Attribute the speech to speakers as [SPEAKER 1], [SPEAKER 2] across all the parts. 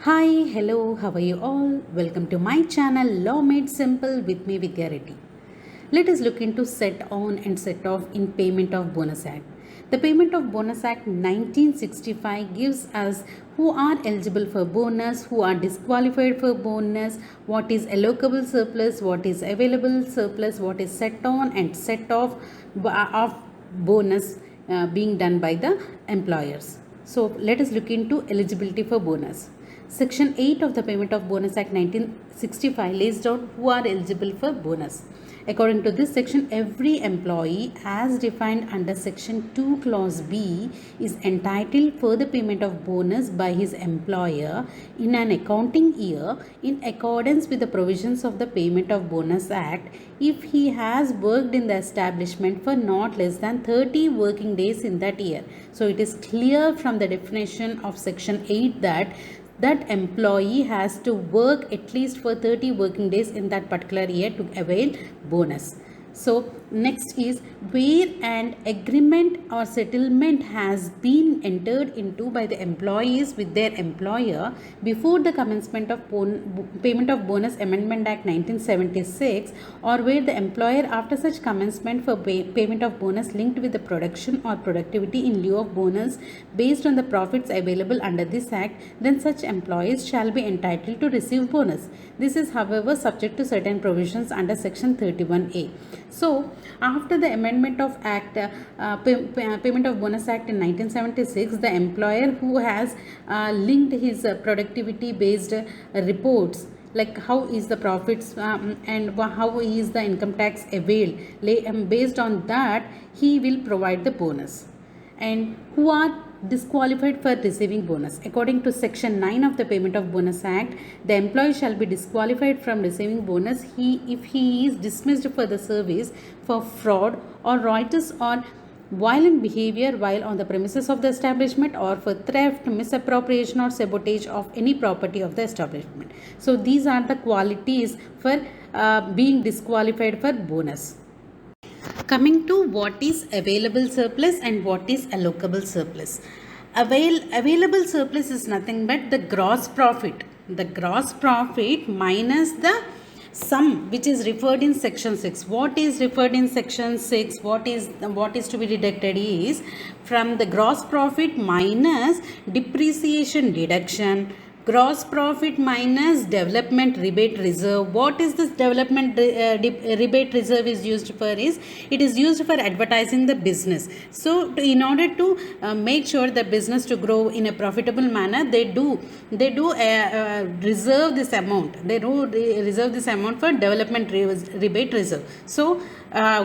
[SPEAKER 1] Hi, hello, how are you all? Welcome to my channel Law Made Simple with me Vidya Reddy. Let us look into set on and set off in Payment of Bonus Act. The Payment of Bonus Act 1965 gives us who are eligible for bonus, who are disqualified for bonus, what is allocable surplus, what is available surplus, what is set on and set off of bonus being done by the employers. So let us look into eligibility for bonus. Section 8 of the Payment of Bonus Act 1965 lays out who are eligible for bonus. According to this section, every employee as defined under Section 2 Clause B is entitled for the payment of bonus by his employer in an accounting year in accordance with the provisions of the Payment of Bonus Act if he has worked in the establishment for not less than 30 working days in that year. So it is clear from the definition of Section 8 that employee has to work at least for 30 working days in that particular year to avail bonus. So next is where an agreement or settlement has been entered into by the employees with their employer before the commencement of Payment of Bonus Amendment Act 1976, or where the employer after such commencement for payment of bonus linked with the production or productivity in lieu of bonus based on the profits available under this act, then such employees shall be entitled to receive bonus. This is however subject to certain provisions under Section 31A. So after the amendment of Act Payment of Bonus Act in 1976, the employer who has linked his productivity based reports, like how is the profits and how is the income tax availed, based on that he will provide the bonus. And who are disqualified for receiving bonus? According to Section 9 of the Payment of Bonus Act, the employee shall be disqualified from receiving bonus if he is dismissed for the service for fraud or riotous or violent behavior while on the premises of the establishment, or for theft, misappropriation or sabotage of any property of the establishment. So these are the qualities for being disqualified for bonus. Coming to what is available surplus and what is allocable surplus. Available surplus is nothing but the gross profit. The gross profit minus the sum which is referred in section 6. What is referred in section 6? What is to be deducted is from the gross profit minus depreciation deduction, gross profit minus development rebate reserve. What is this development rebate reserve is used for is, it is used for advertising the business. So in order to make sure the business to grow in a profitable manner, they do reserve this amount. They do reserve this amount for development rebate reserve. So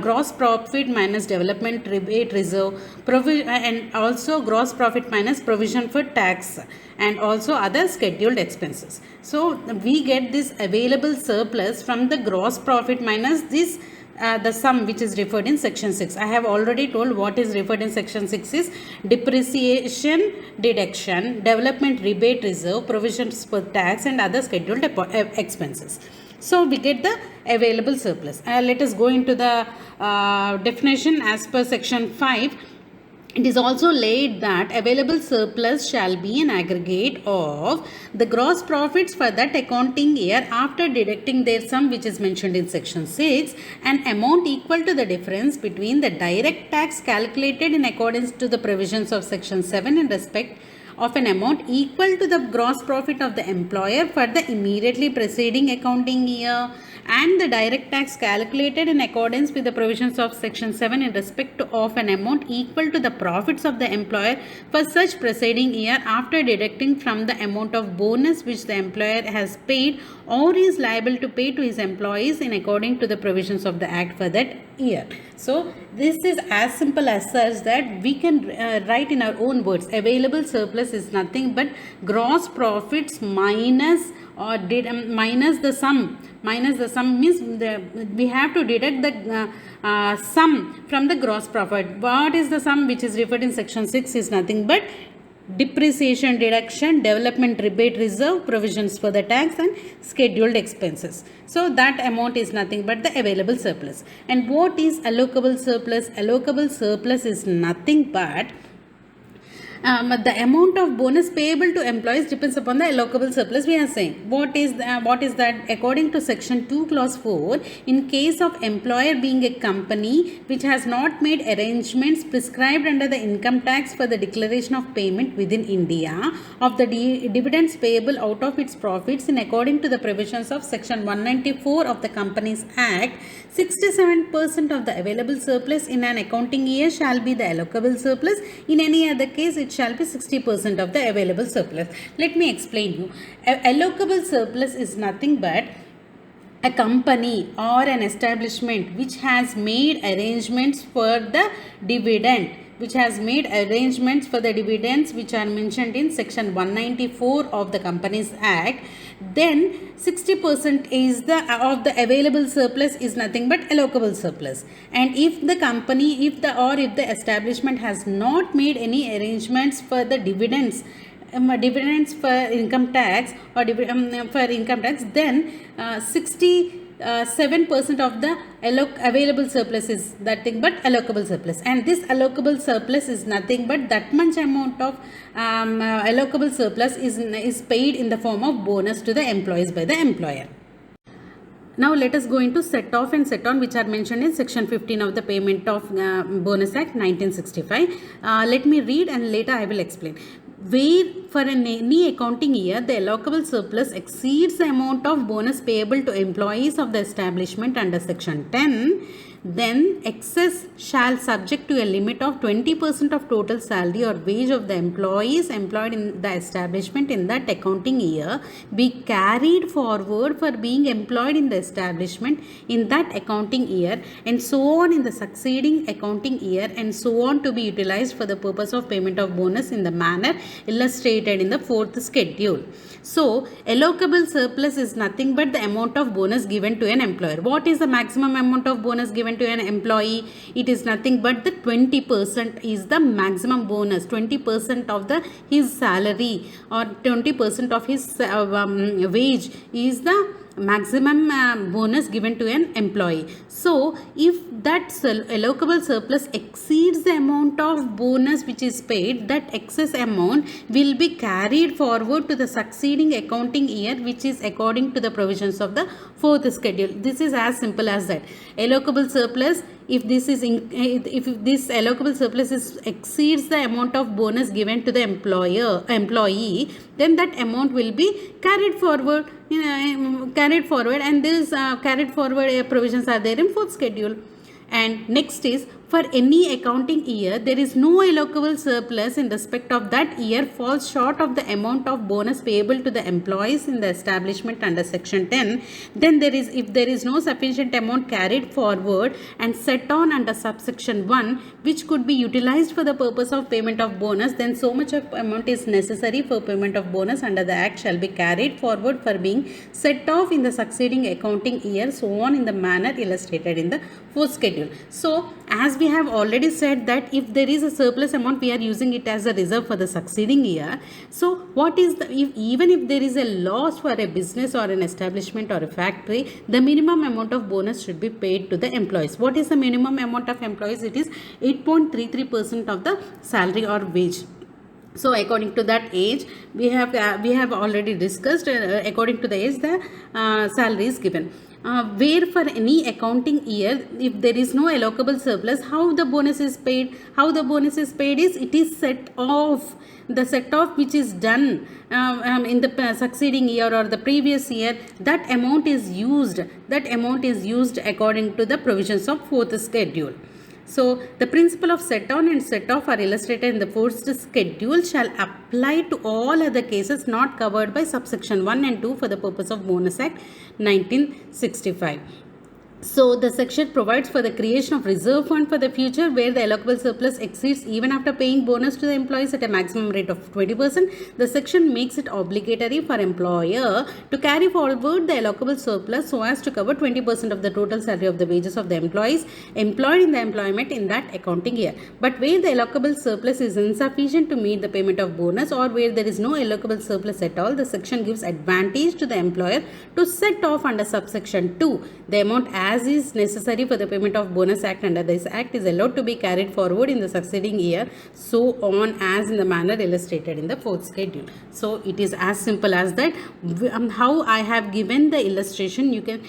[SPEAKER 1] gross profit minus development rebate reserve, and also gross profit minus provision for tax, and also other scheduled expenses. So we get this available surplus from the gross profit minus this the sum which is referred in section 6. I have already told what is referred in section 6 is depreciation deduction, development rebate reserve, provisions for tax and other scheduled expenses. So we get the available surplus. Let us go into the definition as per section 5. It is also laid that available surplus shall be an aggregate of the gross profits for that accounting year after deducting their sum which is mentioned in section 6, an amount equal to the difference between the direct tax calculated in accordance to the provisions of section 7 in respect of an amount equal to the gross profit of the employer for the immediately preceding accounting year, and the direct tax calculated in accordance with the provisions of section 7 in respect of an amount equal to the profits of the employer for such preceding year after deducting from the amount of bonus which the employer has paid or is liable to pay to his employees in according to the provisions of the act for that year. So this is as simple as such that we can write in our own words. Available surplus is nothing but gross profits minus minus the sum. Minus the sum means we have to deduct the sum from the gross profit. What is the sum which is referred in section 6 is nothing but depreciation deduction, development rebate reserve, provisions for the tax and scheduled expenses. So that amount is nothing but the available surplus. And what is allocable surplus? Allocable surplus is nothing but The amount of bonus payable to employees depends upon the allocable surplus, we are saying. What is that? According to section 2 clause 4, in case of employer being a company which has not made arrangements prescribed under the income tax for the declaration of payment within India of the dividends payable out of its profits in according to the provisions of section 194 of the Companies Act, 67% of the available surplus in an accounting year shall be the allocable surplus. In any other case, it shall be 60% of the available surplus. Let me explain you. Allocable surplus is nothing but a company or an establishment which has made arrangements for the dividend, which has made arrangements for the dividends which are mentioned in section 194 of the Companies Act, then 60% is of the available surplus is nothing but allocable surplus. And if the company, if the establishment has not made any arrangements for the dividends for income tax or then 67% of the available surplus is nothing but allocable surplus. And this allocable surplus is nothing but that much amount of allocable surplus is paid in the form of bonus to the employees by the employer. Now let us go into set off and set on, which are mentioned in section 15 of the Payment of Bonus Act 1965. Let me read and later I will explain. Where for any accounting year the allocable surplus exceeds the amount of bonus payable to employees of the establishment under section 10, then excess shall, subject to a limit of 20% of total salary or wage of the employees employed in the establishment in that accounting year, be carried forward for being employed in the establishment in that accounting year, and so on in the succeeding accounting year, and so on, to be utilized for the purpose of payment of bonus in the manner illustrated in the fourth schedule. So allocable surplus is nothing but the amount of bonus given to an employer. What is the maximum amount of bonus given to an employee? It is nothing but the 20% is the maximum bonus. 20% of his salary or 20% of his wage is the maximum bonus given to an employee. So if that allocable surplus exceeds the amount of bonus which is paid, that excess amount will be carried forward to the succeeding accounting year, which is according to the provisions of the fourth schedule. This is as simple as that. Allocable surplus, if this allocable surplus exceeds the amount of bonus given to the employee, then that amount will be carried forward, and these carried forward provisions are there in fourth schedule. And next is, for any accounting year there is no allocable surplus in respect of that year falls short of the amount of bonus payable to the employees in the establishment under section 10, then if there is no sufficient amount carried forward and set on under subsection 1 which could be utilized for the purpose of payment of bonus, then so much of amount is necessary for payment of bonus under the act shall be carried forward for being set off in the succeeding accounting year, so on in the manner illustrated in the fourth schedule. So as we have already said that if there is a surplus amount, we are using it as a reserve for the succeeding year. So what is even if there is a loss for a business or an establishment or a factory, the minimum amount of bonus should be paid to the employees. What is the minimum amount of employees? It is 8.33% of the salary or wage. So according to that age, we have already discussed, according to the age the salary is given. Where for any accounting year, if there is no allocable surplus, how the bonus is paid? Is it is set off. The set off which is done in the succeeding year or the previous year, that amount is used according to the provisions of fourth schedule. So the principle of set on and set off are illustrated in the fourth schedule shall apply to all other cases not covered by subsection 1 and 2 for the purpose of Bonus Act 1965. So the section provides for the creation of reserve fund for the future where the allocable surplus exceeds even after paying bonus to the employees at a maximum rate of 20%. The section makes it obligatory for employer to carry forward the allocable surplus so as to cover 20% of the total salary of the wages of the employees employed in the employment in that accounting year. But where the allocable surplus is insufficient to meet the payment of bonus, or where there is no allocable surplus at all, the section gives advantage to the employer to set off under subsection 2 the amount as is necessary for the payment of bonus act under this act is allowed to be carried forward in the succeeding year, so on as in the manner illustrated in the fourth schedule. So it is as simple as that. How I have given the illustration, you can